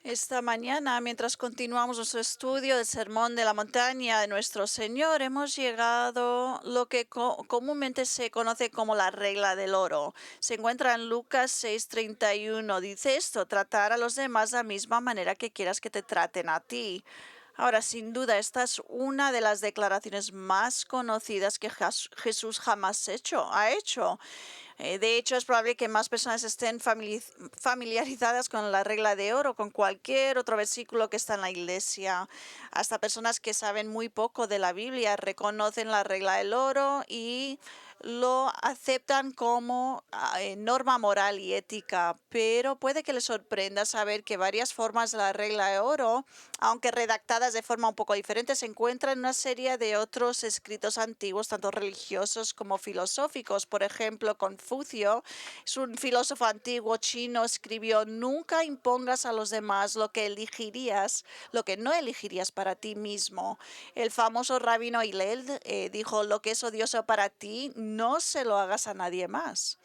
Esta mañana, mientras continuamos nuestro estudio del Sermón de la Montaña de nuestro Señor, hemos llegado a lo que comúnmente se conoce como la regla del oro. Se encuentra en Lucas 6:31. Dice esto: tratar a los demás de la misma manera que quieras que te traten a ti. Ahora, sin duda, esta es una de las declaraciones más conocidas que Jesús jamás ha hecho. De hecho, es probable que más personas estén familiarizadas con la regla de oro, con cualquier otro versículo que está en la iglesia. Hasta personas que saben muy poco de la Biblia reconocen la regla del oro y lo aceptan como norma moral y ética. Pero puede que les sorprenda saber que varias formas de la regla de oro, aunque redactadas de forma un poco diferente, se encuentran en una serie de otros escritos antiguos, tanto religiosos como filosóficos. Por ejemplo, Confucio es un filósofo antiguo chino, escribió: nunca impongas a los demás lo que no elegirías para ti mismo. El famoso rabino Hillel dijo: lo que es odioso para ti, no se lo hagas a nadie más.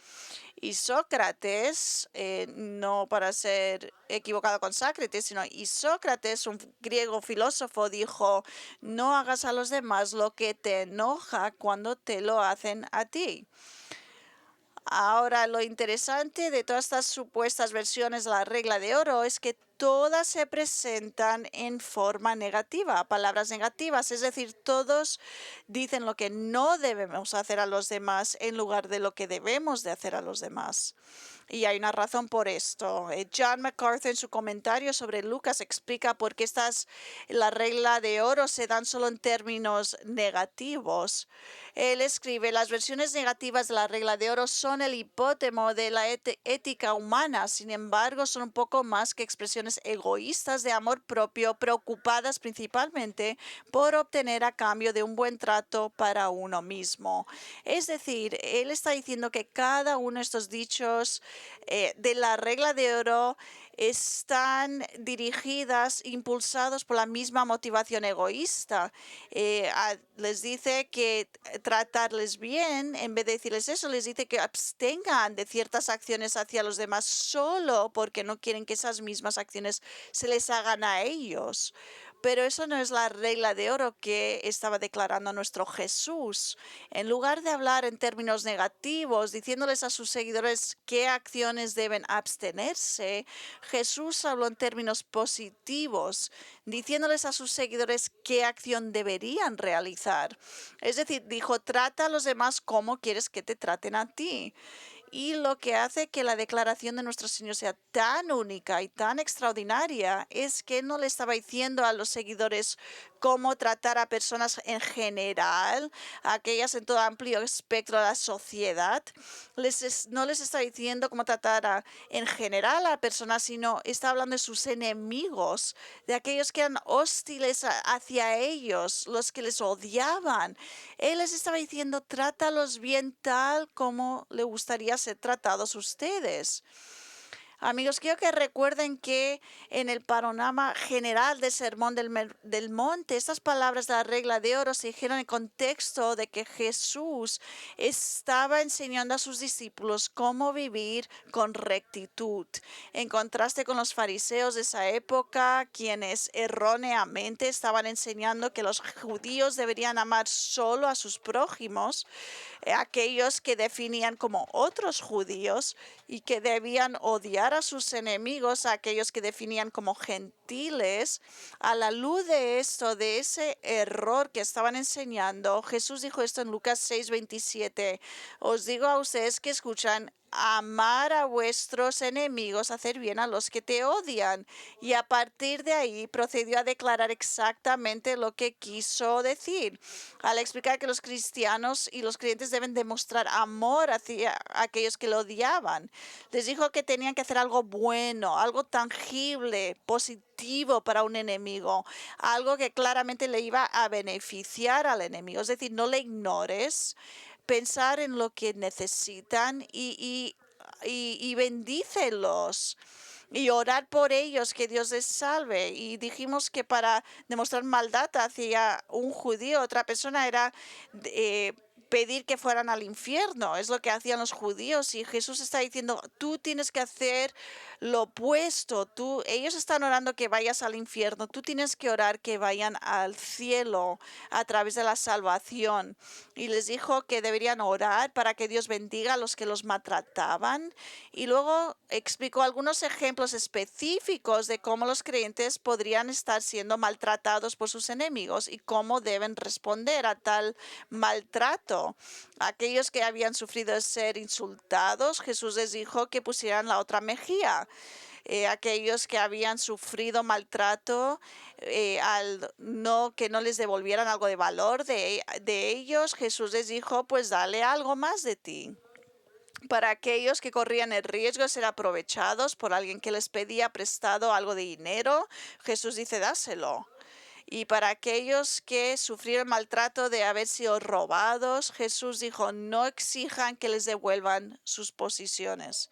Y Sócrates, no para ser equivocado con Sócrates, sino y Sócrates, un griego filósofo, dijo: no hagas a los demás lo que te enoja cuando te lo hacen a ti. Ahora, lo interesante de todas estas supuestas versiones de la regla de oro es que todas se presentan en forma negativa, palabras negativas, es decir, todos dicen lo que no debemos hacer a los demás en lugar de lo que debemos de hacer a los demás. Y hay una razón por esto. John MacArthur, en su comentario sobre Lucas, explica por qué la regla de oro se dan solo en términos negativos. Él escribe: las versiones negativas de la regla de oro son el hipótemo de la ética humana. Sin embargo, son un poco más que expresiones egoístas de amor propio, preocupadas principalmente por obtener a cambio de un buen trato para uno mismo. Es decir, él está diciendo que cada uno de estos dichos de la regla de oro están dirigidas, impulsados por la misma motivación egoísta. Les dice que tratarles bien, en vez de decirles eso, les dice que abstengan de ciertas acciones hacia los demás solo porque no quieren que esas mismas acciones se les hagan a ellos. Pero eso no es la regla de oro que estaba declarando nuestro Jesús. En lugar de hablar en términos negativos, diciéndoles a sus seguidores qué acciones deben abstenerse, Jesús habló en términos positivos, diciéndoles a sus seguidores qué acción deberían realizar. Es decir, dijo: trata a los demás como quieres que te traten a ti. Y lo que hace que la declaración de nuestro Señor sea tan única y tan extraordinaria es que no le estaba diciendo a los seguidores cómo tratar a personas en general, a aquellas en todo amplio espectro de la sociedad. No les está diciendo cómo tratar en general a personas, sino está hablando de sus enemigos, de aquellos que eran hostiles hacia ellos, los que les odiaban. Él les estaba diciendo: trátalos bien tal como le gustaría ser tratados ustedes. Amigos, quiero que recuerden que en el panorama general del Sermón del Monte, estas palabras de la regla de oro se dijeron en el contexto de que Jesús estaba enseñando a sus discípulos cómo vivir con rectitud, en contraste con los fariseos de esa época, quienes erróneamente estaban enseñando que los judíos deberían amar solo a sus prójimos, aquellos que definían como otros judíos, y que debían odiar a sus enemigos, a aquellos que definían como gentiles. A la luz de esto, de ese error que estaban enseñando, Jesús dijo esto en Lucas 6:27: os digo a ustedes que escuchan, amar a vuestros enemigos, hacer bien a los que te odian. Y a partir de ahí procedió a declarar exactamente lo que quiso decir, al explicar que los cristianos y los creyentes deben demostrar amor hacia aquellos que lo odiaban. Les dijo que tenían que hacer algo bueno, algo tangible, positivo para un enemigo, algo que claramente le iba a beneficiar al enemigo. Es decir, no le ignores, pensar en lo que necesitan y bendícelos y orar por ellos, que Dios les salve. Y dijimos que para demostrar maldad hacia un judío, otra persona, era pedir que fueran al infierno. Es lo que hacían los judíos y Jesús está diciendo, tú tienes que hacer lo opuesto. Ellos están orando que vayas al infierno. Tú tienes que orar que vayan al cielo a través de la salvación. Y les dijo que deberían orar para que Dios bendiga a los que los maltrataban. Y luego explicó algunos ejemplos específicos de cómo los creyentes podrían estar siendo maltratados por sus enemigos y cómo deben responder a tal maltrato. Aquellos que habían sufrido de ser insultados, Jesús les dijo que pusieran la otra mejilla. Aquellos que habían sufrido maltrato, que no les devolvieran algo de valor de ellos, Jesús les dijo, pues dale algo más de ti. Para aquellos que corrían el riesgo de ser aprovechados por alguien que les pedía prestado algo de dinero, Jesús dice, dáselo. Y para aquellos que sufrieron maltrato de haber sido robados, Jesús dijo, no exijan que les devuelvan sus posiciones.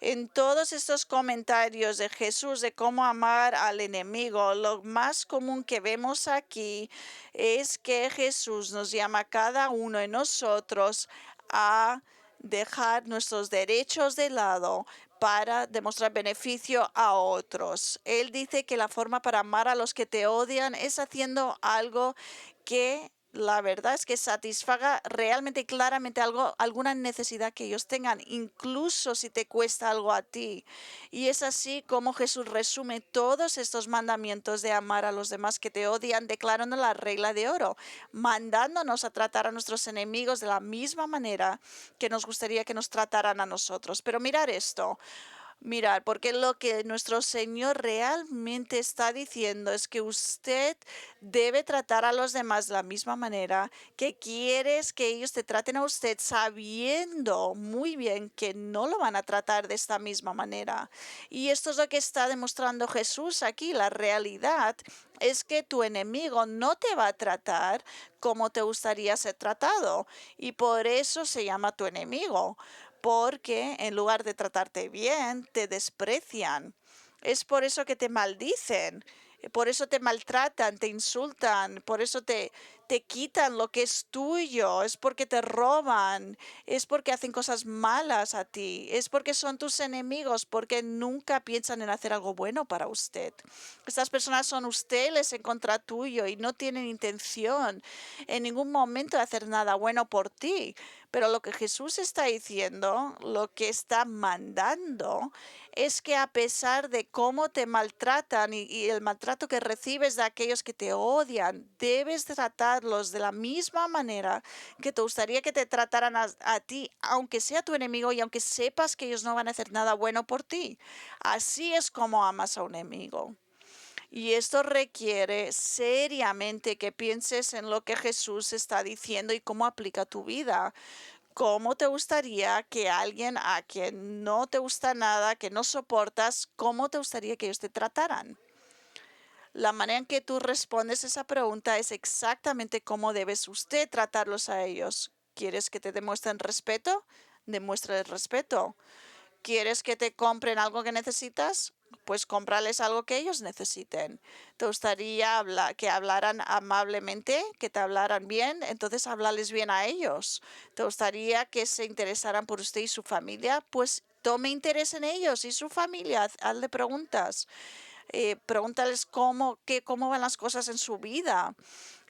En todos estos comentarios de Jesús de cómo amar al enemigo, lo más común que vemos aquí es que Jesús nos llama a cada uno de nosotros a dejar nuestros derechos de lado para demostrar beneficio a otros. Él dice que la forma para amar a los que te odian es haciendo algo que la verdad es que satisfaga realmente y claramente alguna necesidad que ellos tengan, incluso si te cuesta algo a ti. Y es así como Jesús resume todos estos mandamientos de amar a los demás que te odian, declarando la regla de oro, mandándonos a tratar a nuestros enemigos de la misma manera que nos gustaría que nos trataran a nosotros. Pero mirar esto. Mirar, porque lo que nuestro Señor realmente está diciendo es que usted debe tratar a los demás de la misma manera que quieres que ellos te traten a usted, sabiendo muy bien que no lo van a tratar de esta misma manera. Y esto es lo que está demostrando Jesús aquí. La realidad es que tu enemigo no te va a tratar como te gustaría ser tratado. Y por eso se llama tu enemigo, porque en lugar de tratarte bien, te desprecian. Es por eso que te maldicen, por eso te maltratan, te insultan, por eso te quitan lo que es tuyo, es porque te roban, es porque hacen cosas malas a ti, es porque son tus enemigos, porque nunca piensan en hacer algo bueno para usted. Estas personas son hostiles en contra tuyo y no tienen intención en ningún momento de hacer nada bueno por ti. Pero lo que Jesús está diciendo, lo que está mandando, es que a pesar de cómo te maltratan y el maltrato que recibes de aquellos que te odian, debes tratarlos de la misma manera que te gustaría que te trataran a ti, aunque sea tu enemigo y aunque sepas que ellos no van a hacer nada bueno por ti. Así es como amas a un enemigo. Y esto requiere seriamente que pienses en lo que Jesús está diciendo y cómo aplica a tu vida. ¿Cómo te gustaría que alguien a quien no te gusta nada, que no soportas, cómo te gustaría que ellos te trataran? La manera en que tú respondes esa pregunta es exactamente cómo debes usted tratarlos a ellos. ¿Quieres que te demuestren respeto? Demuéstrales respeto. ¿Quieres que te compren algo que necesitas? Pues cómprales algo que ellos necesiten. ¿Te gustaría que hablaran amablemente, que te hablaran bien? Entonces háblales bien a ellos. ¿Te gustaría que se interesaran por usted y su familia? Pues tome interés en ellos y su familia. Hazle preguntas. Pregúntales cómo van las cosas en su vida.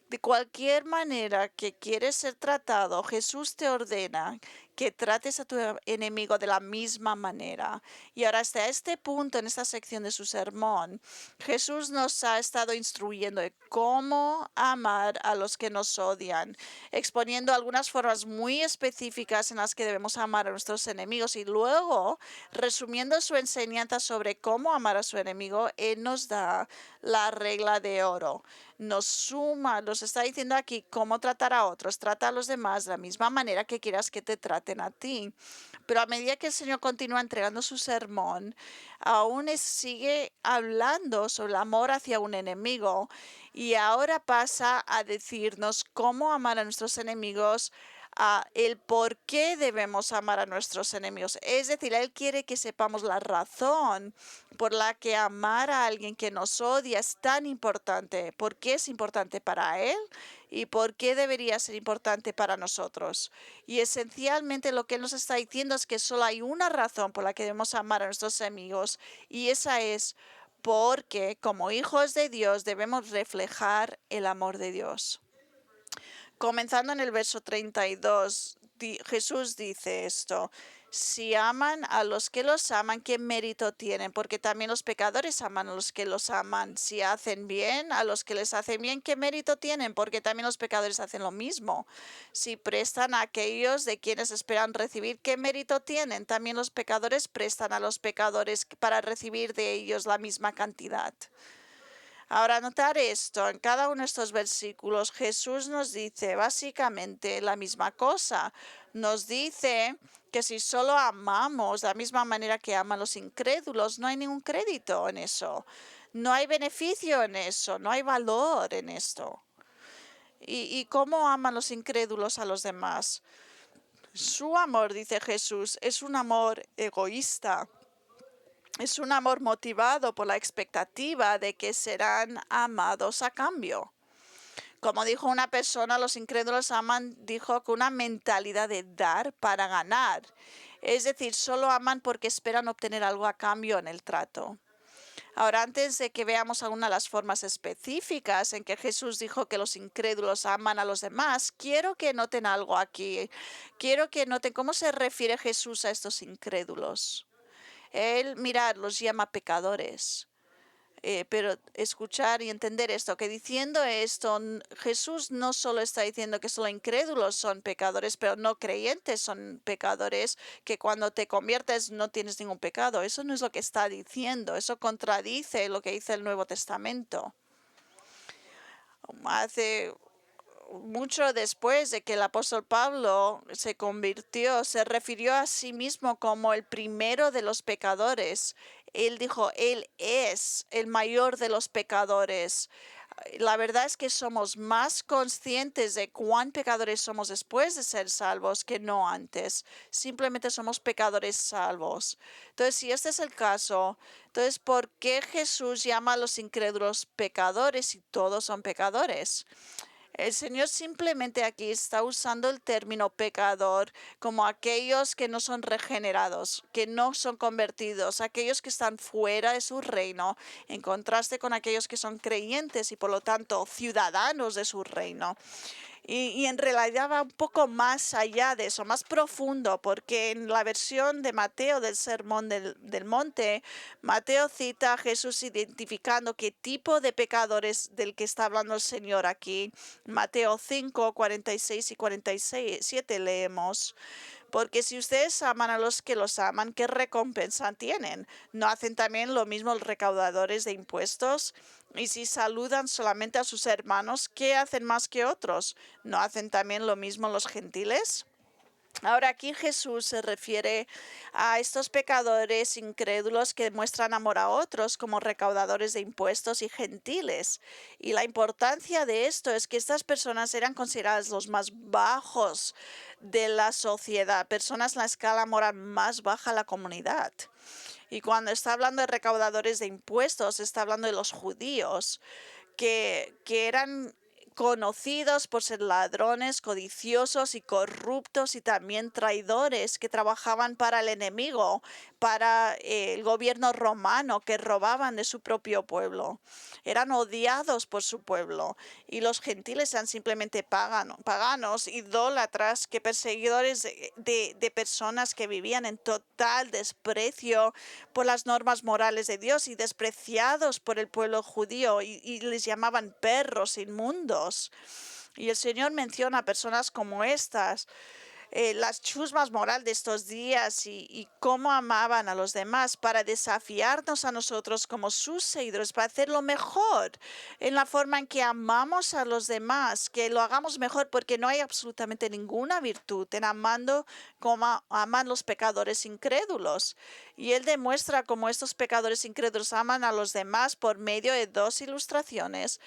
De cualquier manera que quieres ser tratado, Jesús te ordena que trates a tu enemigo de la misma manera. Y ahora hasta este punto, en esta sección de su sermón, Jesús nos ha estado instruyendo de cómo amar a los que nos odian, exponiendo algunas formas muy específicas en las que debemos amar a nuestros enemigos y luego, resumiendo su enseñanza sobre cómo amar a su enemigo, Él nos da la regla de oro. Nos está diciendo aquí cómo tratar a otros, trata a los demás de la misma manera que quieras que te traten a ti. Pero a medida que el Señor continúa entregando su sermón, sigue hablando sobre el amor hacia un enemigo y ahora pasa a decirnos cómo amar a nuestros enemigos, el por qué debemos amar a nuestros enemigos. Es decir, Él quiere que sepamos la razón por la que amar a alguien que nos odia es tan importante. ¿Por qué es importante para Él? y por qué debería ser importante para nosotros. Y esencialmente lo que Él nos está diciendo es que solo hay una razón por la que debemos amar a nuestros amigos, y esa es porque como hijos de Dios debemos reflejar el amor de Dios. Comenzando en el verso 32, Jesús dice esto: si aman a los que los aman, ¿qué mérito tienen? Porque también los pecadores aman a los que los aman. Si hacen bien a los que les hacen bien, ¿qué mérito tienen? Porque también los pecadores hacen lo mismo. Si prestan a aquellos de quienes esperan recibir, ¿qué mérito tienen? También los pecadores prestan a los pecadores para recibir de ellos la misma cantidad. Ahora, notar esto, en cada uno de estos versículos Jesús nos dice básicamente la misma cosa. Nos dice que si solo amamos de la misma manera que aman los incrédulos, no hay ningún crédito en eso. No hay beneficio en eso, no hay valor en esto. ¿Y cómo aman los incrédulos a los demás? Su amor, dice Jesús, es un amor egoísta. Es un amor motivado por la expectativa de que serán amados a cambio. Como dijo una persona, los incrédulos aman, dijo, con una mentalidad de dar para ganar. Es decir, solo aman porque esperan obtener algo a cambio en el trato. Ahora, antes de que veamos algunas de las formas específicas en que Jesús dijo que los incrédulos aman a los demás, quiero que noten algo aquí. Quiero que noten cómo se refiere Jesús a estos incrédulos. Él, mirad, los llama pecadores. Pero escuchar y entender esto, que diciendo esto, Jesús no solo está diciendo que solo incrédulos son pecadores, pero no creyentes son pecadores, que cuando te conviertes no tienes ningún pecado. Eso no es lo que está diciendo, eso contradice lo que dice el Nuevo Testamento. Hace mucho después de que el apóstol Pablo se convirtió, se refirió a sí mismo como el primero de los pecadores. Él dijo, Él es el mayor de los pecadores. La verdad es que somos más conscientes de cuán pecadores somos después de ser salvos que no antes. Simplemente somos pecadores salvos. Entonces, si este es el caso, entonces, ¿por qué Jesús llama a los incrédulos pecadores si todos son pecadores? El Señor simplemente aquí está usando el término pecador como aquellos que no son regenerados, que no son convertidos, aquellos que están fuera de su reino, en contraste con aquellos que son creyentes y por lo tanto ciudadanos de su reino. Y en realidad va un poco más allá de eso, más profundo, porque en la versión de Mateo del Sermón del Monte, Mateo cita a Jesús identificando qué tipo de pecadores del que está hablando el Señor aquí. Mateo 5, 46 y 47 leemos. Porque si ustedes aman a los que los aman, ¿qué recompensa tienen? ¿No hacen también lo mismo los recaudadores de impuestos? Y si saludan solamente a sus hermanos, ¿qué hacen más que otros? ¿No hacen también lo mismo los gentiles? Ahora aquí Jesús se refiere a estos pecadores incrédulos que muestran amor a otros como recaudadores de impuestos y gentiles. Y la importancia de esto es que estas personas eran consideradas los más bajos de la sociedad, personas en la escala moral más baja de la comunidad. Y cuando está hablando de recaudadores de impuestos, está hablando de los judíos, que eran conocidos por ser ladrones, codiciosos y corruptos y también traidores que trabajaban para el enemigo, para el gobierno romano, que robaban de su propio pueblo. Eran odiados por su pueblo y los gentiles eran simplemente paganos, idólatras, que perseguidores de personas que vivían en total desprecio por las normas morales de Dios y despreciados por el pueblo judío y les llamaban perros inmundos. Y el Señor menciona a personas como estas, las chusmas moral de estos días y cómo amaban a los demás para desafiarnos a nosotros como sus seguidores, para hacer lo mejor en la forma en que amamos a los demás, que lo hagamos mejor porque no hay absolutamente ninguna virtud en amando como aman los pecadores incrédulos. Y Él demuestra cómo estos pecadores incrédulos aman a los demás por medio de dos ilustraciones.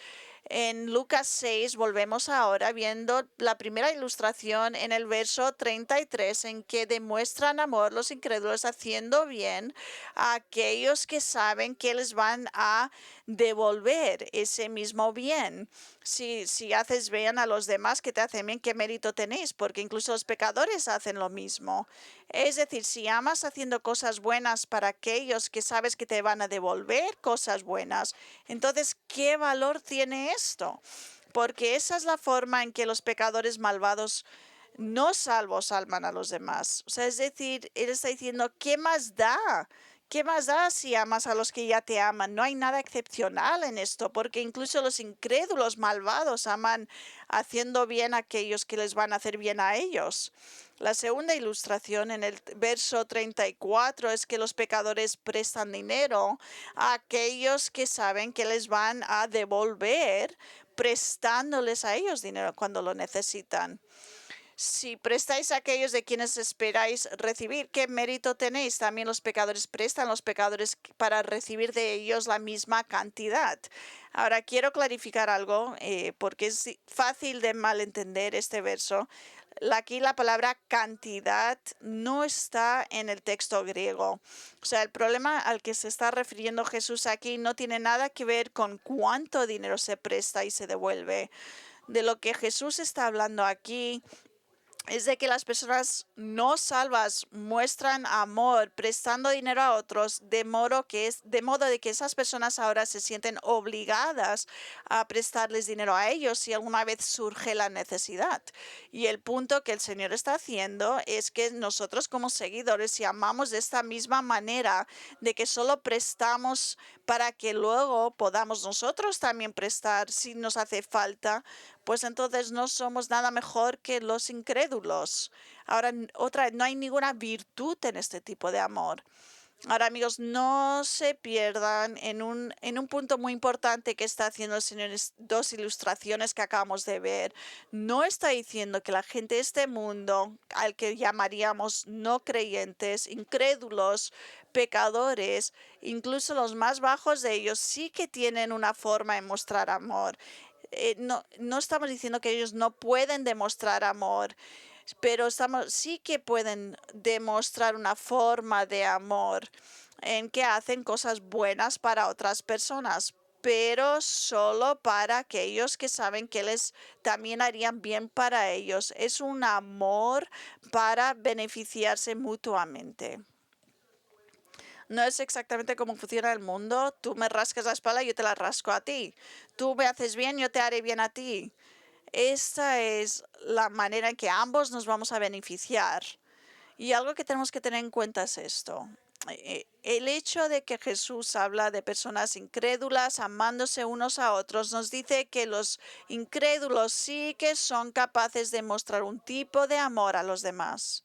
En Lucas 6 volvemos ahora viendo la primera ilustración en el verso 33 en que demuestran amor los incrédulos haciendo bien a aquellos que saben que les van a devolver ese mismo bien. Si haces bien a los demás que te hacen bien, ¿qué mérito tenéis? Porque incluso los pecadores hacen lo mismo. Es decir, si amas haciendo cosas buenas para aquellos que sabes que te van a devolver cosas buenas, entonces, ¿qué valor tiene esto? Porque esa es la forma en que los pecadores malvados no salvos aman a los demás. O sea, es decir, él está diciendo, ¿qué más da? ¿Qué más da si amas a los que ya te aman? No hay nada excepcional en esto, porque incluso los incrédulos malvados aman haciendo bien a aquellos que les van a hacer bien a ellos. La segunda ilustración en el verso 34 es que los pecadores prestan dinero a aquellos que saben que les van a devolver prestándoles a ellos dinero cuando lo necesitan. Si prestáis a aquellos de quienes esperáis recibir, ¿qué mérito tenéis? También los pecadores prestan los pecadores para recibir de ellos la misma cantidad. Ahora quiero clarificar algo porque es fácil de malentender este verso. Aquí la palabra cantidad no está en el texto griego. O sea, el problema al que se está refiriendo Jesús aquí no tiene nada que ver con cuánto dinero se presta y se devuelve. De lo que Jesús está hablando aquí es de que las personas no salvas muestran amor prestando dinero a otros de modo de que esas personas ahora se sienten obligadas a prestarles dinero a ellos si alguna vez surge la necesidad. Y el punto que el Señor está haciendo es que nosotros como seguidores, si amamos de esta misma manera, de que solo prestamos para que luego podamos nosotros también prestar si nos hace falta, pues entonces no somos nada mejor que los incrédulos. Ahora, no hay ninguna virtud en este tipo de amor. Ahora, amigos, no se pierdan en un punto muy importante que está haciendo el Señor en dos ilustraciones que acabamos de ver. No está diciendo que la gente de este mundo, al que llamaríamos no creyentes, incrédulos, pecadores, incluso los más bajos de ellos, sí que tienen una forma de mostrar amor. No estamos diciendo que ellos no pueden demostrar amor, pero sí que pueden demostrar una forma de amor en que hacen cosas buenas para otras personas, pero solo para aquellos que saben que les también harían bien para ellos. Es un amor para beneficiarse mutuamente. No es exactamente cómo funciona el mundo. Tú me rascas la espalda, yo te la rasco a ti. Tú me haces bien, yo te haré bien a ti. Esta es la manera en que ambos nos vamos a beneficiar. Y algo que tenemos que tener en cuenta es esto. El hecho de que Jesús habla de personas incrédulas amándose unos a otros nos dice que los incrédulos sí que son capaces de mostrar un tipo de amor a los demás.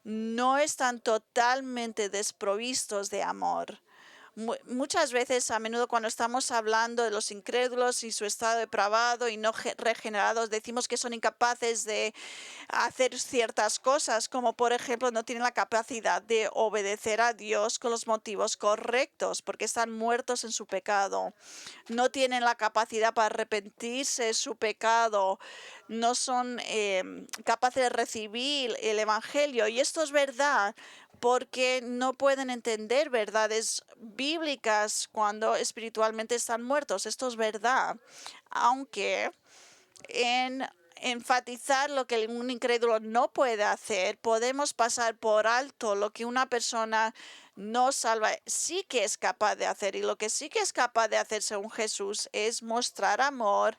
No están totalmente desprovistos de amor. Muchas veces, a menudo cuando estamos hablando de los incrédulos y su estado depravado y no regenerados, decimos que son incapaces de hacer ciertas cosas, como por ejemplo no tienen la capacidad de obedecer a Dios con los motivos correctos, porque están muertos en su pecado. No tienen la capacidad para arrepentirse de su pecado, no son capaces de recibir el Evangelio. Y esto es verdad porque no pueden entender verdades bíblicas cuando espiritualmente están muertos. Esto es verdad. Aunque en enfatizar lo que un incrédulo no puede hacer, podemos pasar por alto lo que una persona no salva sí que es capaz de hacer. Y lo que sí que es capaz de hacer según Jesús es mostrar amor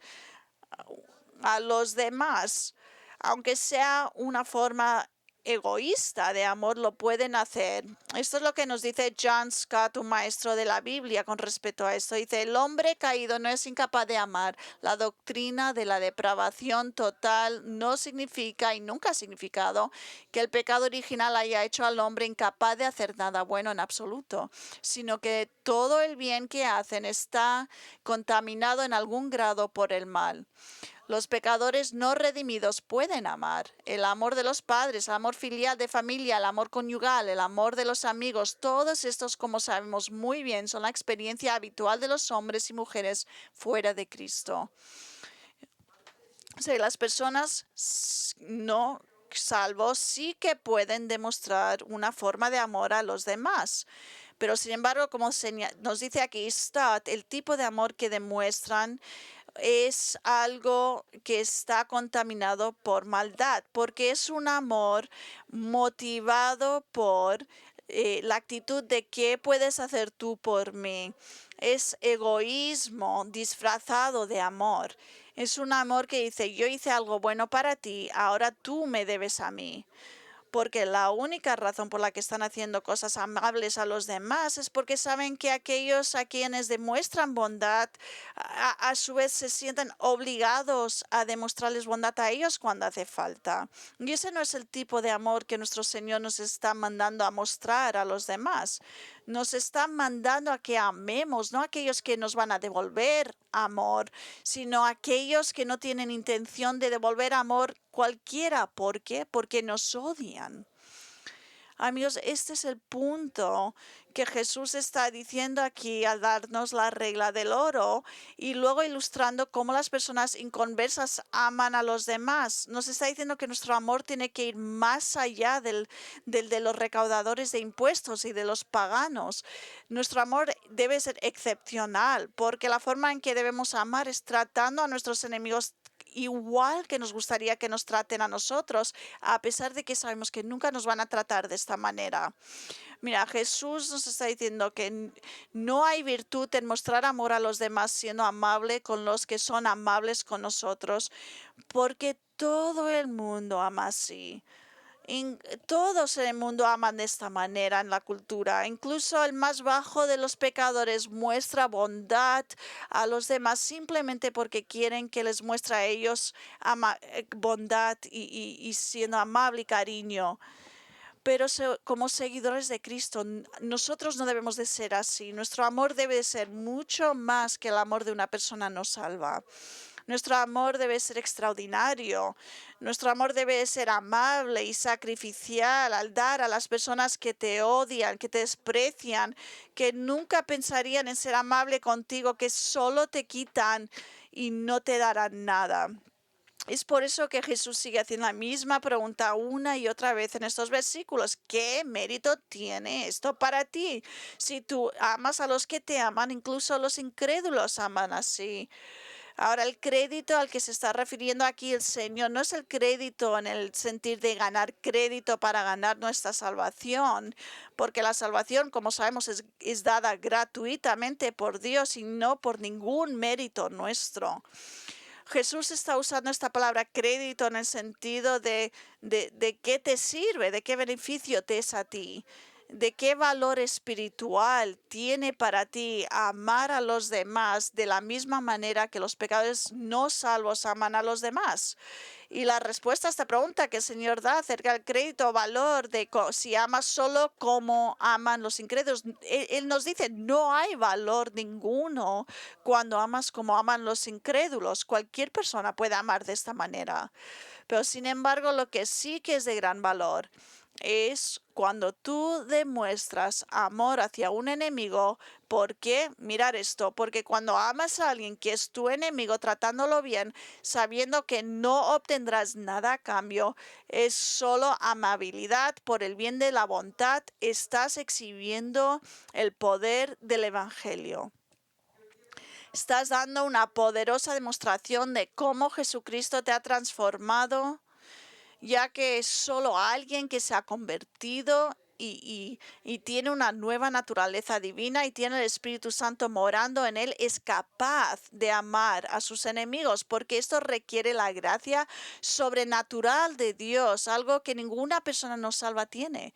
a los demás, aunque sea una forma egoísta de amor, lo pueden hacer. Esto es lo que nos dice John Scott, un maestro de la Biblia, con respecto a esto. Dice, el hombre caído no es incapaz de amar. La doctrina de la depravación total no significa y nunca ha significado que el pecado original haya hecho al hombre incapaz de hacer nada bueno en absoluto, sino que todo el bien que hacen está contaminado en algún grado por el mal. Los pecadores no redimidos pueden amar. El amor de los padres, el amor filial de familia, el amor conyugal, el amor de los amigos, todos estos, como sabemos muy bien, son la experiencia habitual de los hombres y mujeres fuera de Cristo. O sea, las personas no salvos sí que pueden demostrar una forma de amor a los demás. Pero sin embargo, como nos dice aquí Stott, el tipo de amor que demuestran es algo que está contaminado por maldad, porque es un amor motivado por la actitud de qué puedes hacer tú por mí. Es egoísmo disfrazado de amor. Es un amor que dice, yo hice algo bueno para ti, ahora tú me debes a mí. Porque la única razón por la que están haciendo cosas amables a los demás es porque saben que aquellos a quienes demuestran bondad, a su vez se sienten obligados a demostrarles bondad a ellos cuando hace falta. Y ese no es el tipo de amor que nuestro Señor nos está mandando a mostrar a los demás. Nos está mandando a que amemos, no a aquellos que nos van a devolver amor, sino a aquellos que no tienen intención de devolver amor cualquiera. ¿Por qué? Porque nos odian. Amigos, este es el punto que Jesús está diciendo aquí al darnos la regla del oro y luego ilustrando cómo las personas inconversas aman a los demás. Nos está diciendo que nuestro amor tiene que ir más allá del de los recaudadores de impuestos y de los paganos. Nuestro amor debe ser excepcional porque la forma en que debemos amar es tratando a nuestros enemigos igual que nos gustaría que nos traten a nosotros, a pesar de que sabemos que nunca nos van a tratar de esta manera. Mira, Jesús nos está diciendo que no hay virtud en mostrar amor a los demás siendo amable con los que son amables con nosotros, porque todo el mundo ama así. Todos en el mundo aman de esta manera en la cultura. Incluso el más bajo de los pecadores muestra bondad a los demás simplemente porque quieren que les muestre a ellos bondad y siendo amable y cariño. Pero como seguidores de Cristo, nosotros no debemos de ser así. Nuestro amor debe de ser mucho más que el amor de una persona no salva. Nuestro amor debe ser extraordinario. Nuestro amor debe ser amable y sacrificial al dar a las personas que te odian, que te desprecian, que nunca pensarían en ser amable contigo, que solo te quitan y no te darán nada. Es por eso que Jesús sigue haciendo la misma pregunta una y otra vez en estos versículos. ¿Qué mérito tiene esto para ti? Si tú amas a los que te aman, incluso los incrédulos aman así. Ahora, el crédito al que se está refiriendo aquí el Señor no es el crédito en el sentido de ganar crédito para ganar nuestra salvación, porque la salvación, como sabemos, es dada gratuitamente por Dios y no por ningún mérito nuestro. Jesús está usando esta palabra crédito en el sentido de qué te sirve, de qué beneficio te es a ti, de qué valor espiritual tiene para ti amar a los demás de la misma manera que los pecadores no salvos aman a los demás. Y la respuesta a esta pregunta que el Señor da acerca del crédito o valor de si amas solo como aman los incrédulos, Él nos dice, no hay valor ninguno cuando amas como aman los incrédulos. Cualquier persona puede amar de esta manera. Pero sin embargo, lo que sí que es de gran valor es cuando tú demuestras amor hacia un enemigo. ¿Por qué? Mirar esto, porque cuando amas a alguien que es tu enemigo, tratándolo bien, sabiendo que no obtendrás nada a cambio, es solo amabilidad por el bien de la bondad, estás exhibiendo el poder del Evangelio. Estás dando una poderosa demostración de cómo Jesucristo te ha transformado, ya que es solo alguien que se ha convertido y tiene una nueva naturaleza divina y tiene el Espíritu Santo morando en él, es capaz de amar a sus enemigos, porque esto requiere la gracia sobrenatural de Dios, algo que ninguna persona no salva tiene.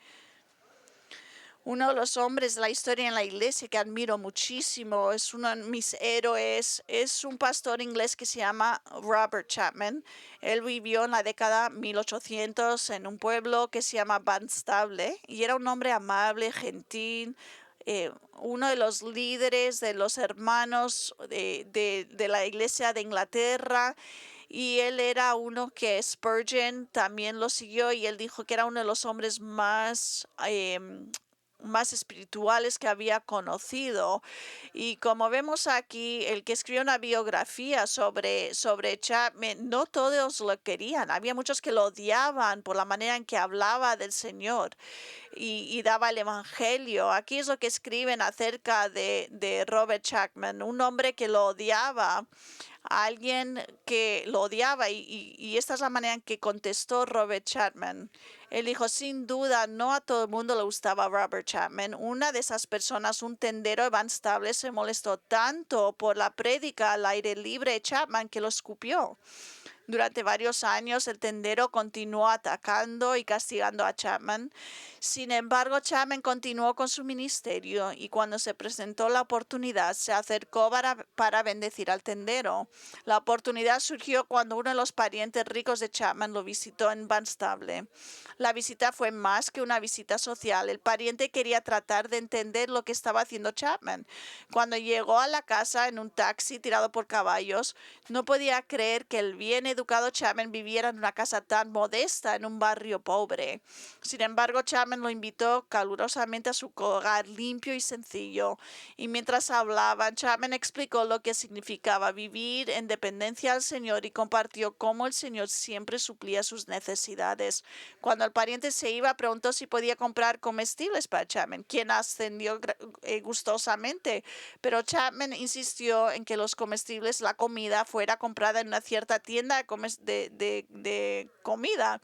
Uno de los hombres de la historia en la iglesia que admiro muchísimo, es uno de mis héroes, es un pastor inglés que se llama Robert Chapman. Él vivió en la década 1800 en un pueblo que se llama Barnstable y era un hombre amable, gentil, uno de los líderes de los hermanos de la iglesia de Inglaterra. y él era uno que Spurgeon también lo siguió y él dijo que era uno de los hombres más espirituales que había conocido. Y como vemos aquí, el que escribió una biografía sobre Chapman, no todos lo querían. Había muchos que lo odiaban por la manera en que hablaba del Señor y daba el evangelio. Aquí es lo que escriben acerca de Robert Chapman, un hombre que lo odiaba, alguien que lo odiaba, y esta es la manera en que contestó Robert Chapman. Él dijo, sin duda, no a todo el mundo le gustaba Robert Chapman. Una de esas personas, un tendero de Barnstable, se molestó tanto por la prédica al aire libre de Chapman que lo escupió. Durante varios años, el tendero continuó atacando y castigando a Chapman. Sin embargo, Chapman continuó con su ministerio y cuando se presentó la oportunidad, se acercó para bendecir al tendero. La oportunidad surgió cuando uno de los parientes ricos de Chapman lo visitó en Barnstable. La visita fue más que una visita social. El pariente quería tratar de entender lo que estaba haciendo Chapman. Cuando llegó a la casa en un taxi tirado por caballos, no podía creer que el bien educado Chapman viviera en una casa tan modesta en un barrio pobre. Sin embargo, Chapman lo invitó calurosamente a su hogar limpio y sencillo. Y mientras hablaban, Chapman explicó lo que significaba vivir en dependencia al Señor y compartió cómo el Señor siempre suplía sus necesidades. Cuando el pariente se iba, preguntó si podía comprar comestibles para Chapman, quien ascendió gustosamente. Pero Chapman insistió en que los comestibles, la comida, fuera comprada en una cierta tienda de comida.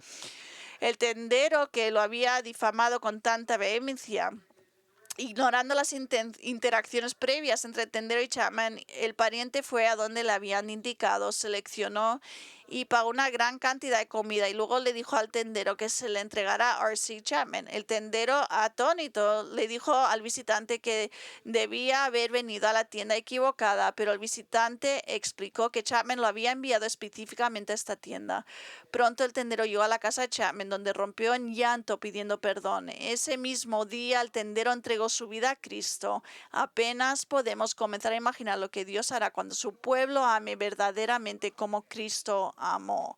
El tendero que lo había difamado con tanta vehemencia, ignorando las interacciones previas entre tendero y Chapman, el pariente fue a donde le habían indicado, seleccionó y pagó una gran cantidad de comida y luego le dijo al tendero que se le entregara a R.C. Chapman. El tendero, atónito, le dijo al visitante que debía haber venido a la tienda equivocada, pero el visitante explicó que Chapman lo había enviado específicamente a esta tienda. Pronto el tendero llegó a la casa de Chapman, donde rompió en llanto pidiendo perdón. Ese mismo día el tendero entregó su vida a Cristo. Apenas podemos comenzar a imaginar lo que Dios hará cuando su pueblo ame verdaderamente como Cristo amó.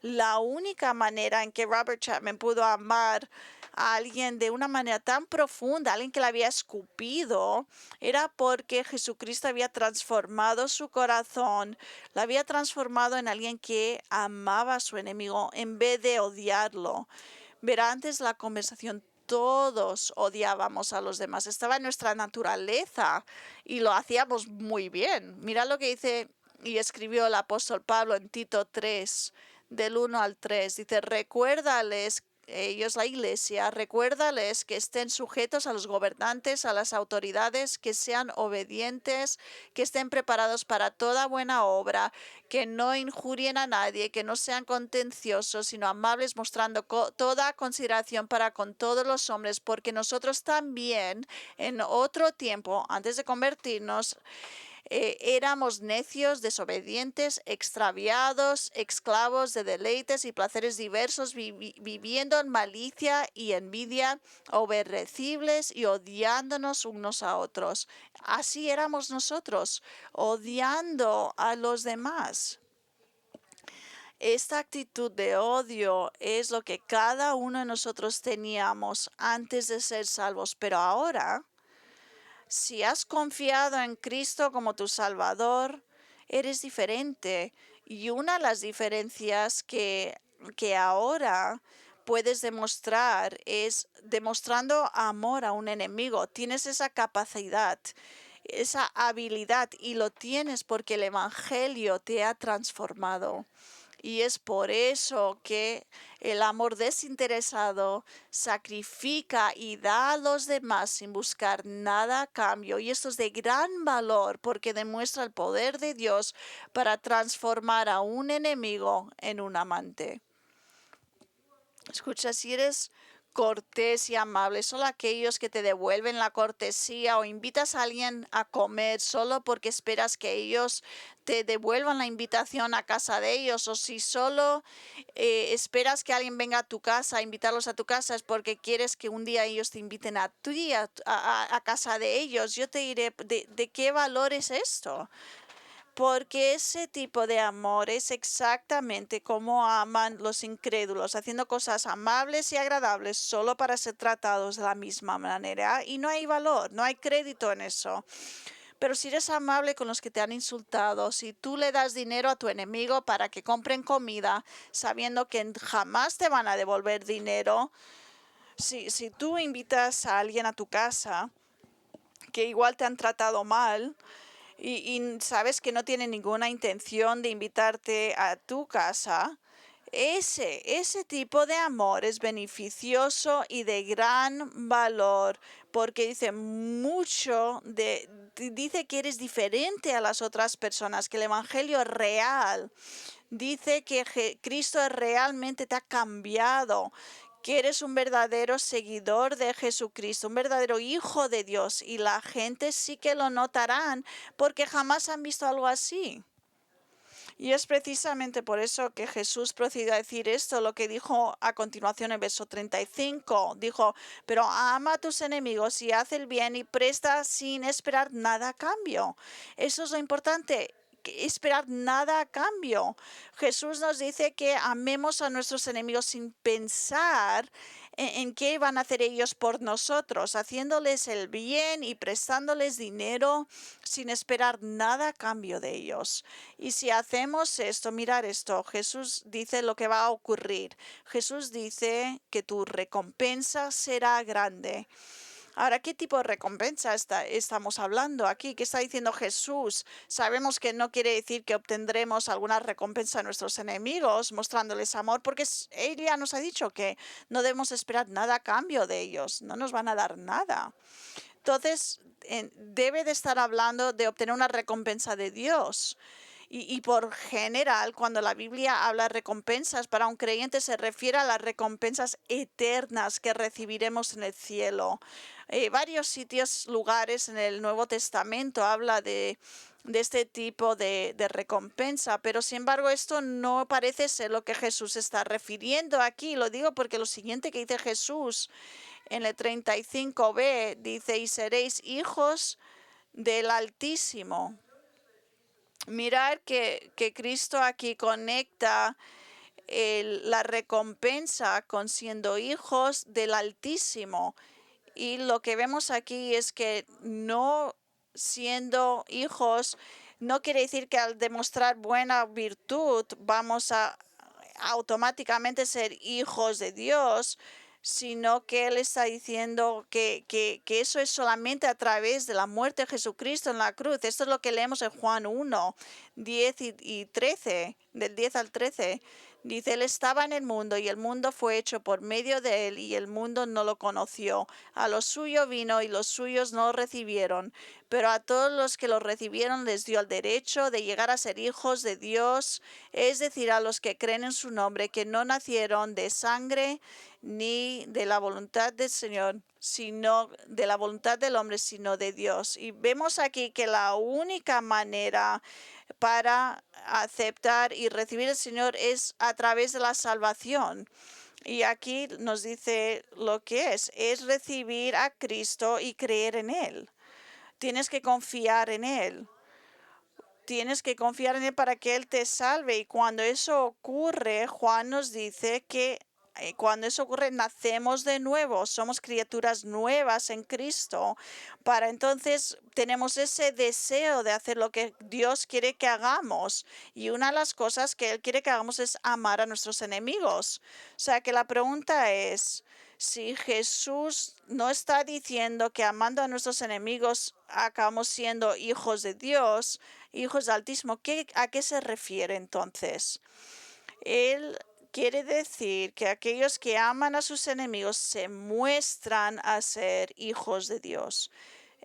La única manera en que Robert Chapman pudo amar a alguien de una manera tan profunda, alguien que le había escupido, era porque Jesucristo había transformado su corazón, lo había transformado en alguien que amaba a su enemigo en vez de odiarlo. Verá, antes la conversación todos odiábamos a los demás, estaba en nuestra naturaleza y lo hacíamos muy bien. Mira lo que dice y escribió el apóstol Pablo en Tito 3, del 1 al 3. Dice, recuérdales, ellos la iglesia, recuérdales que estén sujetos a los gobernantes, a las autoridades, que sean obedientes, que estén preparados para toda buena obra, que no injurien a nadie, que no sean contenciosos, sino amables, mostrando toda consideración para con todos los hombres, porque nosotros también en otro tiempo, antes de convertirnos, éramos necios, desobedientes, extraviados, esclavos de deleites y placeres diversos, viviendo en malicia y envidia, aborrecibles y odiándonos unos a otros. Así éramos nosotros, odiando a los demás. Esta actitud de odio es lo que cada uno de nosotros teníamos antes de ser salvos, pero ahora, si has confiado en Cristo como tu Salvador, eres diferente. Y una de las diferencias que ahora puedes demostrar es demostrando amor a un enemigo. Tienes esa capacidad, esa habilidad y lo tienes porque el Evangelio te ha transformado. Y es por eso que el amor desinteresado sacrifica y da a los demás sin buscar nada a cambio. Y esto es de gran valor porque demuestra el poder de Dios para transformar a un enemigo en un amante. Escucha, si eres cortés y amable, solo aquellos que te devuelven la cortesía o invitas a alguien a comer solo porque esperas que ellos te devuelvan la invitación a casa de ellos, o si solo esperas que alguien venga a tu casa, a invitarlos a tu casa, es porque quieres que un día ellos te inviten a ti, a casa de ellos. Yo te diré, ¿de qué valor es esto? porque ese tipo de amor es exactamente como aman los incrédulos, haciendo cosas amables y agradables solo para ser tratados de la misma manera. Y no hay valor, no hay crédito en eso. Pero si eres amable con los que te han insultado, si tú le das dinero a tu enemigo para que compren comida, sabiendo que jamás te van a devolver dinero, si tú invitas a alguien a tu casa que igual te han tratado mal, y sabes que no tiene ninguna intención de invitarte a tu casa, ese tipo de amor es beneficioso y de gran valor, porque dice mucho dice que eres diferente a las otras personas, que el evangelio es real. Dice que Cristo realmente te ha cambiado, que eres un verdadero seguidor de Jesucristo, un verdadero hijo de Dios, y la gente sí que lo notarán porque jamás han visto algo así. Y es precisamente por eso que Jesús procedió a decir esto, lo que dijo a continuación en verso 35. Dijo, pero ama a tus enemigos y haz el bien y presta sin esperar nada a cambio. Eso es lo importante, esperar nada a cambio. Jesús nos dice que amemos a nuestros enemigos sin pensar en qué van a hacer ellos por nosotros, haciéndoles el bien y prestándoles dinero sin esperar nada a cambio de ellos. Y si hacemos esto, mirar esto, Jesús dice lo que va a ocurrir. Jesús dice que tu recompensa será grande. Ahora, ¿qué tipo de recompensa estamos hablando aquí? ¿Qué está diciendo Jesús? Sabemos que no quiere decir que obtendremos alguna recompensa a nuestros enemigos mostrándoles amor, porque Él ya nos ha dicho que no debemos esperar nada a cambio de ellos, no nos van a dar nada. Entonces, debe de estar hablando de obtener una recompensa de Dios. Y por general, cuando la Biblia habla de recompensas para un creyente, se refiere a las recompensas eternas que recibiremos en el cielo. Varios sitios, lugares en el Nuevo Testamento habla de este tipo de recompensa, pero sin embargo esto no parece ser lo que Jesús está refiriendo aquí. Lo digo porque lo siguiente que dice Jesús en el 35b dice, y seréis hijos del Altísimo. Mirar que Cristo aquí conecta la recompensa con siendo hijos del Altísimo. Y lo que vemos aquí es que no siendo hijos no quiere decir que al demostrar buena virtud vamos a automáticamente ser hijos de Dios, sino que Él está diciendo que eso es solamente a través de la muerte de Jesucristo en la cruz. Esto es lo que leemos en Juan 1, 10 y 13, del 10 al 13. Dice, Él estaba en el mundo y el mundo fue hecho por medio de Él y el mundo no lo conoció. A lo suyo vino y los suyos no lo recibieron, pero a todos los que lo recibieron les dio el derecho de llegar a ser hijos de Dios, es decir, a los que creen en su nombre, que no nacieron de sangre ni de la voluntad del Señor, sino de la voluntad del hombre, sino de Dios. Y vemos aquí que la única manera para aceptar y recibir al Señor es a través de la salvación. Y aquí nos dice lo que es recibir a Cristo y creer en Él. Tienes que confiar en Él. Tienes que confiar en Él para que Él te salve. Y cuando eso ocurre, Juan nos dice que cuando eso ocurre, nacemos de nuevo, somos criaturas nuevas en Cristo. Para entonces tenemos ese deseo de hacer lo que Dios quiere que hagamos. Y una de las cosas que Él quiere que hagamos es amar a nuestros enemigos. O sea que la pregunta es, si Jesús no está diciendo que amando a nuestros enemigos acabamos siendo hijos de Dios, hijos del Altísimo, ¿a qué se refiere entonces? Él quiere decir que aquellos que aman a sus enemigos se muestran a ser hijos de Dios.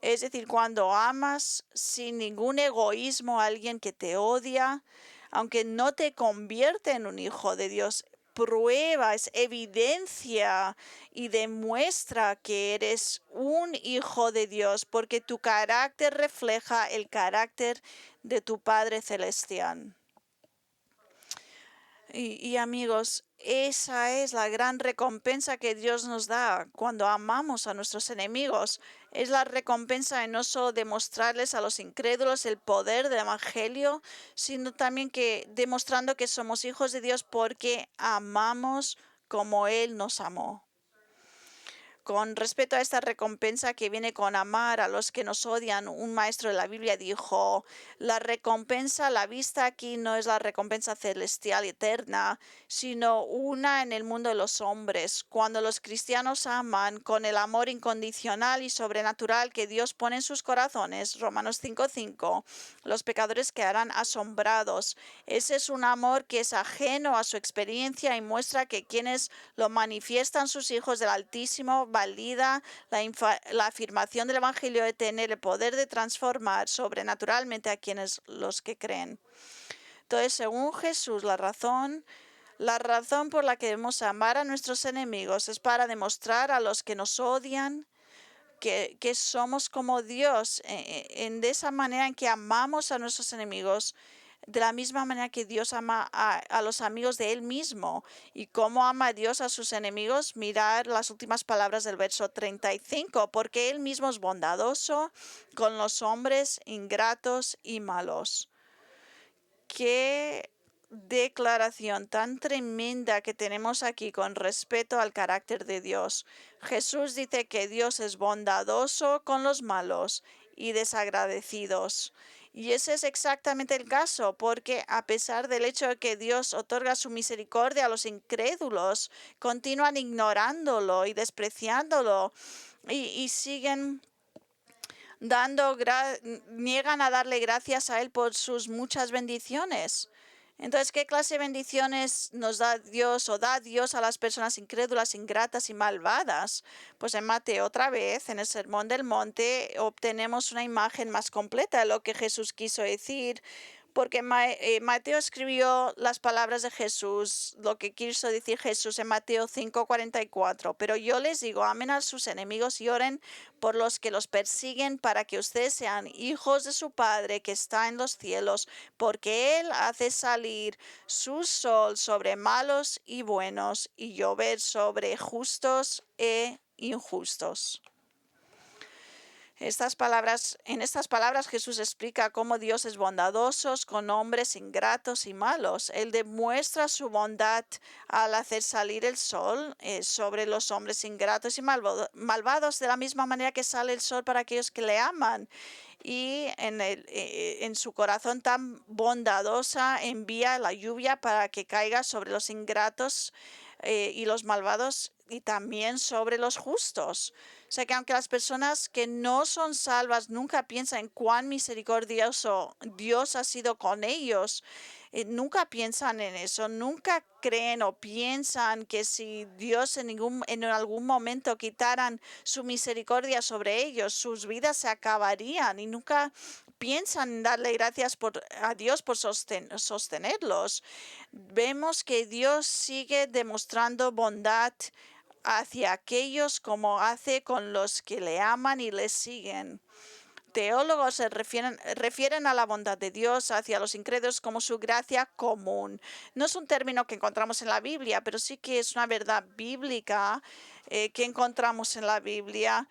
Es decir, cuando amas sin ningún egoísmo a alguien que te odia, aunque no te convierte en un hijo de Dios, prueba, es evidencia y demuestra que eres un hijo de Dios, porque tu carácter refleja el carácter de tu Padre Celestial. Y amigos, esa es la gran recompensa que Dios nos da cuando amamos a nuestros enemigos. Es la recompensa de no solo demostrarles a los incrédulos el poder del Evangelio, sino también que demostrando que somos hijos de Dios porque amamos como Él nos amó. Con respecto a esta recompensa que viene con amar a los que nos odian, un maestro de la Biblia dijo, la recompensa, la vista aquí no es la recompensa celestial y eterna, sino una en el mundo de los hombres. Cuando los cristianos aman con el amor incondicional y sobrenatural que Dios pone en sus corazones, Romanos 5:5, los pecadores quedarán asombrados. Ese es un amor que es ajeno a su experiencia y muestra que quienes lo manifiestan sus hijos del Altísimo valida la afirmación del Evangelio de tener el poder de transformar sobrenaturalmente a quienes los que creen. Entonces, según Jesús, la razón por la que debemos amar a nuestros enemigos es para demostrar a los que nos odian que somos como Dios, de esa manera en que amamos a nuestros enemigos, de la misma manera que Dios ama a los amigos de Él mismo. ¿Y cómo ama a Dios a sus enemigos? Mirar las últimas palabras del verso 35, porque Él mismo es bondadoso con los hombres ingratos y malos. Qué declaración tan tremenda que tenemos aquí con respecto al carácter de Dios. Jesús dice que Dios es bondadoso con los malos y desagradecidos. Y ese es exactamente el caso, porque a pesar del hecho de que Dios otorga su misericordia a los incrédulos, continúan ignorándolo y despreciándolo y siguen niegan a darle gracias a Él por sus muchas bendiciones. Entonces, ¿qué clase de bendiciones nos da Dios o da Dios a las personas incrédulas, ingratas y malvadas? Pues en Mateo otra vez, en el Sermón del Monte, obtenemos una imagen más completa de lo que Jesús quiso decir, porque Mateo escribió las palabras de Jesús, lo que quiso decir Jesús en Mateo 5:44. Pero yo les digo, amen a sus enemigos y oren por los que los persiguen para que ustedes sean hijos de su Padre que está en los cielos, porque Él hace salir su sol sobre malos y buenos y llover sobre justos e injustos. En estas palabras Jesús explica cómo Dios es bondadoso con hombres ingratos y malos. Él demuestra su bondad al hacer salir el sol sobre los hombres ingratos y malvados, de la misma manera que sale el sol para aquellos que le aman. Y en su corazón tan bondadosa envía la lluvia para que caiga sobre los ingratos y los malvados y también sobre los justos. O sea que aunque las personas que no son salvas nunca piensan en cuán misericordioso Dios ha sido con ellos, nunca piensan en eso, nunca creen o piensan que si Dios en algún momento quitaran su misericordia sobre ellos, sus vidas se acabarían y nunca piensan en darle gracias a Dios por sostenerlos. Vemos que Dios sigue demostrando bondad hacia aquellos como hace con los que le aman y le siguen. Teólogos refieren a la bondad de Dios hacia los incrédulos como su gracia común. No es un término que encontramos en la Biblia, pero sí que es una verdad bíblica que encontramos en la Biblia.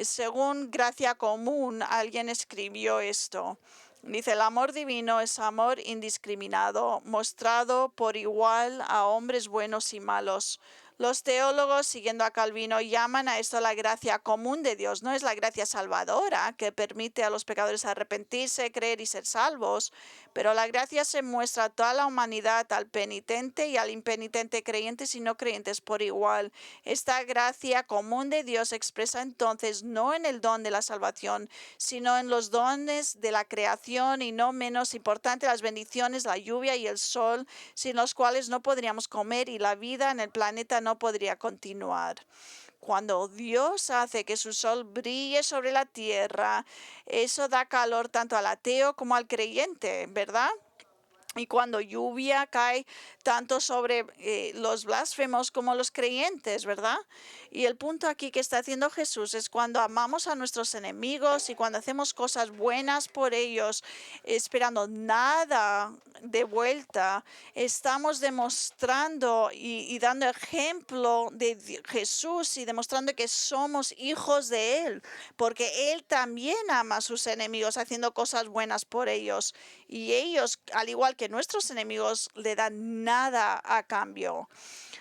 Según gracia común, alguien escribió esto. Dice, el amor divino es amor indiscriminado, mostrado por igual a hombres buenos y malos. Los teólogos, siguiendo a Calvino, llaman a esto la gracia común de Dios. No es la gracia salvadora que permite a los pecadores arrepentirse, creer y ser salvos, pero la gracia se muestra a toda la humanidad, al penitente y al impenitente, creyentes y no creyentes por igual. Esta gracia común de Dios se expresa entonces no en el don de la salvación, sino en los dones de la creación y no menos importante las bendiciones, la lluvia y el sol, sin los cuales no podríamos comer y la vida en el planeta no podría continuar. Cuando Dios hace que su sol brille sobre la tierra, eso da calor tanto al ateo como al creyente, ¿verdad? Y cuando lluvia cae tanto sobre los blasfemos como los creyentes, ¿verdad? Y el punto aquí que está haciendo Jesús es cuando amamos a nuestros enemigos y cuando hacemos cosas buenas por ellos, esperando nada de vuelta, estamos demostrando y dando ejemplo de Jesús y demostrando que somos hijos de Él, porque Él también ama a sus enemigos haciendo cosas buenas por ellos. Y ellos, al igual que nuestros enemigos, le dan nada a cambio,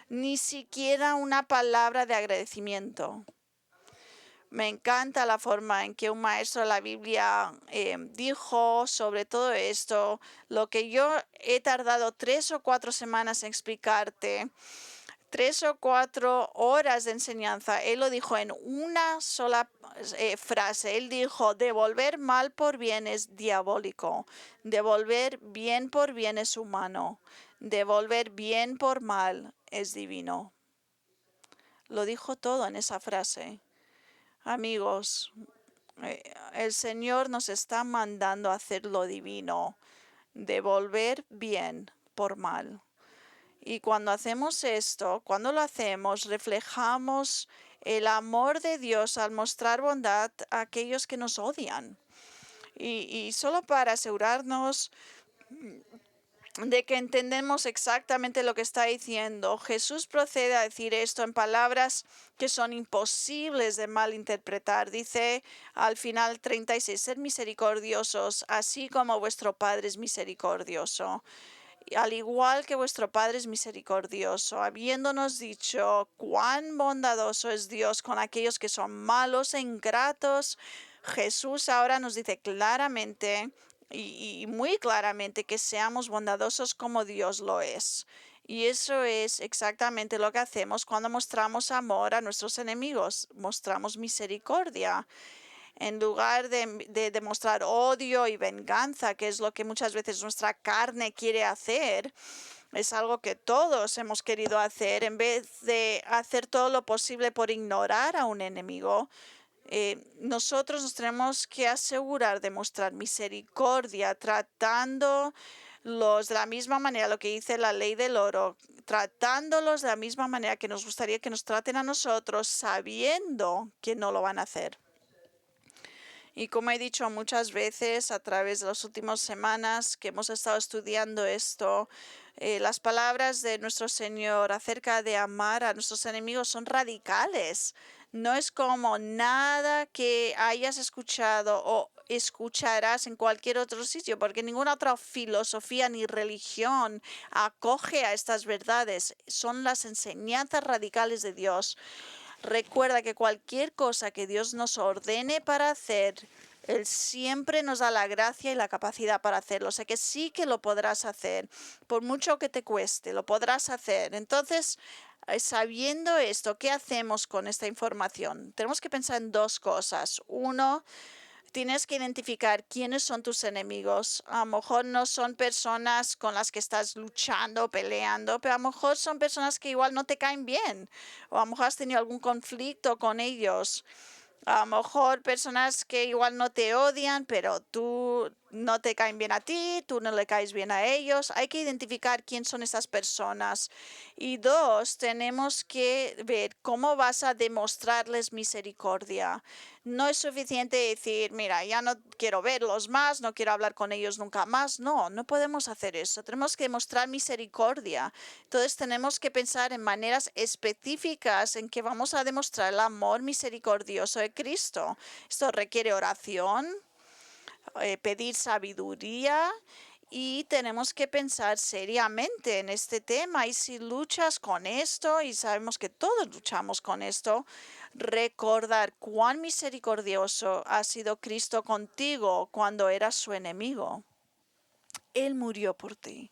ni siquiera una palabra de agradecimiento. Me encanta la forma en que un maestro de la Biblia dijo sobre todo esto, lo que yo he tardado 3 o 4 semanas en explicarte, 3 o 4 horas de enseñanza. Él lo dijo en una sola frase. Él dijo, devolver mal por bien es diabólico, devolver bien por bien es humano, devolver bien por mal es divino. Lo dijo todo en esa frase. Amigos, el Señor nos está mandando a hacer lo divino, devolver bien por mal. Y cuando hacemos esto, cuando lo hacemos, reflejamos el amor de Dios al mostrar bondad a aquellos que nos odian. Y solo para asegurarnos de que entendemos exactamente lo que está diciendo, Jesús procede a decir esto en palabras que son imposibles de malinterpretar. Dice al final 36, ser misericordiosos, así como vuestro Padre es misericordioso. Al igual que vuestro Padre es misericordioso, habiéndonos dicho cuán bondadoso es Dios con aquellos que son malos e ingratos, Jesús ahora nos dice claramente y muy claramente que seamos bondadosos como Dios lo es. Y eso es exactamente lo que hacemos cuando mostramos amor a nuestros enemigos, mostramos misericordia. En lugar de demostrar odio y venganza, que es lo que muchas veces nuestra carne quiere hacer, es algo que todos hemos querido hacer, en vez de hacer todo lo posible por ignorar a un enemigo, nosotros nos tenemos que asegurar de mostrar misericordia, tratándolos de la misma manera, lo que dice la ley del oro, tratándolos de la misma manera que nos gustaría que nos traten a nosotros, sabiendo que no lo van a hacer. Y como he dicho muchas veces a través de las últimas semanas que hemos estado estudiando esto, las palabras de nuestro Señor acerca de amar a nuestros enemigos son radicales. No es como nada que hayas escuchado o escucharás en cualquier otro sitio, porque ninguna otra filosofía ni religión acoge a estas verdades. Son las enseñanzas radicales de Dios. Recuerda que cualquier cosa que Dios nos ordene para hacer, Él siempre nos da la gracia y la capacidad para hacerlo. O sea que sí que lo podrás hacer. Por mucho que te cueste, lo podrás hacer. Entonces, sabiendo esto, ¿qué hacemos con esta información? Tenemos que pensar en 2 cosas. Uno, tienes que identificar quiénes son tus enemigos. A lo mejor no son personas con las que estás luchando, peleando, pero a lo mejor son personas que igual no te caen bien. O a lo mejor has tenido algún conflicto con ellos. A lo mejor personas que igual no te odian, pero tú no te caen bien a ti, tú no le caes bien a ellos. Hay que identificar quién son esas personas. Y 2, tenemos que ver cómo vas a demostrarles misericordia. No es suficiente decir, mira, ya no quiero verlos más, no quiero hablar con ellos nunca más. No, no podemos hacer eso. Tenemos que demostrar misericordia. Entonces tenemos que pensar en maneras específicas en que vamos a demostrar el amor misericordioso de Cristo. Esto requiere oración, pedir sabiduría y tenemos que pensar seriamente en este tema. Y si luchas con esto, y sabemos que todos luchamos con esto, recordar cuán misericordioso ha sido Cristo contigo cuando eras su enemigo. Él murió por ti.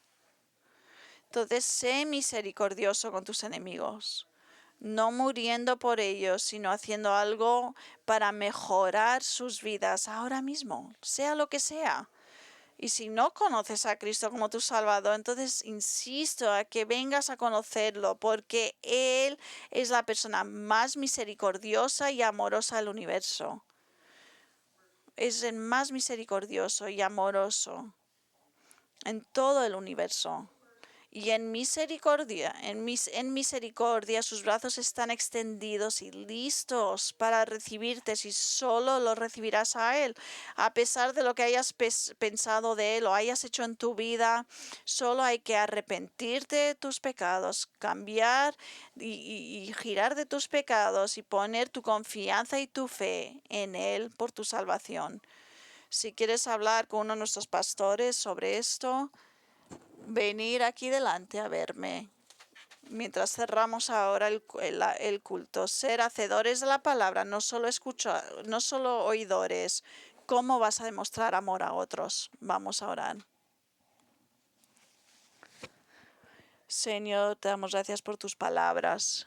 Entonces, sé misericordioso con tus enemigos, no muriendo por ellos, sino haciendo algo para mejorar sus vidas ahora mismo, sea lo que sea. Y si no conoces a Cristo como tu Salvador, entonces insisto a que vengas a conocerlo, porque Él es la persona más misericordiosa y amorosa del universo. Es el más misericordioso y amoroso. en todo el universo. Y en misericordia sus brazos están extendidos y listos para recibirte si solo lo recibirás a Él. A pesar de lo que hayas pensado de Él o hayas hecho en tu vida, solo hay que arrepentirte de tus pecados, cambiar y girar de tus pecados y poner tu confianza y tu fe en Él por tu salvación. Si quieres hablar con uno de nuestros pastores sobre esto, venir aquí delante a verme. Mientras cerramos ahora el culto, ser hacedores de la palabra, no solo no solo oidores. ¿Cómo vas a demostrar amor a otros? Vamos a orar. Señor, te damos gracias por tus palabras.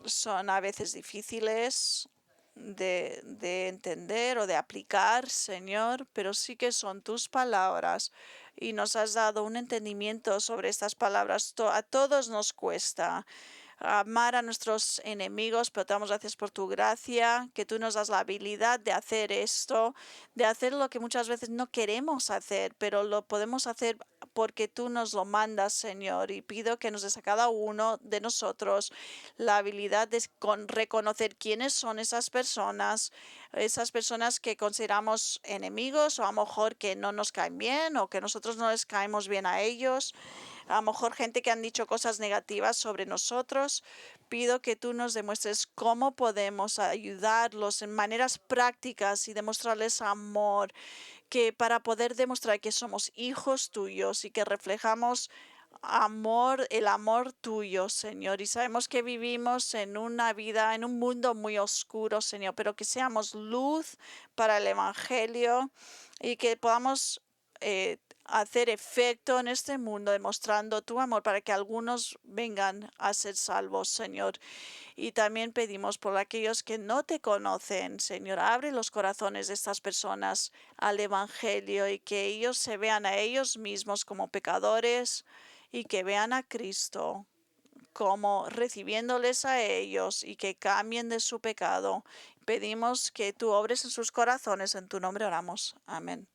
Son a veces difíciles de entender o de aplicar, Señor, pero sí que son tus palabras y nos has dado un entendimiento sobre estas palabras. A todos nos cuesta amar a nuestros enemigos, pero te damos gracias por tu gracia, que tú nos das la habilidad de hacer esto, de hacer lo que muchas veces no queremos hacer, pero lo podemos hacer porque tú nos lo mandas, Señor, y pido que nos des a cada uno de nosotros la habilidad de reconocer quiénes son esas personas que consideramos enemigos o a lo mejor que no nos caen bien o que nosotros no les caemos bien a ellos, a lo mejor gente que han dicho cosas negativas sobre nosotros. Pido que tú nos demuestres cómo podemos ayudarlos en maneras prácticas y demostrarles amor, que para poder demostrar que somos hijos tuyos y que reflejamos el amor tuyo, Señor. Y sabemos que vivimos en una vida, en un mundo muy oscuro, Señor, pero que seamos luz para el Evangelio y que podamos hacer efecto en este mundo, demostrando tu amor para que algunos vengan a ser salvos, Señor. Y también pedimos por aquellos que no te conocen, Señor, abre los corazones de estas personas al Evangelio y que ellos se vean a ellos mismos como pecadores y que vean a Cristo como recibiéndoles a ellos y que cambien de su pecado. Pedimos que tú obres en sus corazones, en tu nombre oramos. Amén.